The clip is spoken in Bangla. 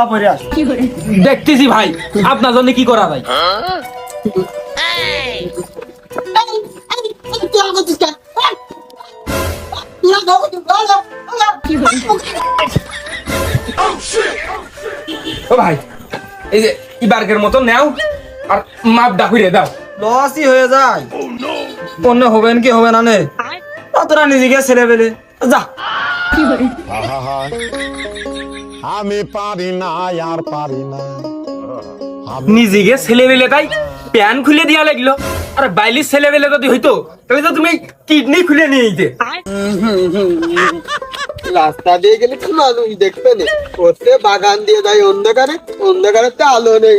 মালা পরে আস। দেখতেছি ভাই আপনার জন্য কি করা যায়। ও ভাই এই যে ইবারকের মতো নেও আর মাপ ডাকুরে দাও। লসই হয়ে যায়। অন্য হবেন কি হবে না নে, তোরা নিজেকে ছেড়ে পেলে যা। আমি পারি না আর পারি না। নিজেকে ছেলে বেলে তাই প্যান খুলে দিয়া লাগলো। আর বাইলির ছেলে বেলে যদি হইতো তাহলে তো তুমি কিডনি খুলে নিয়ে যেতে। রাস্তা দিয়ে গেলে তো মানুষ দেখবে না, ওতে বাগান দিয়ে যায় অন্ধকারে, অন্ধকারে তো আলো নেই।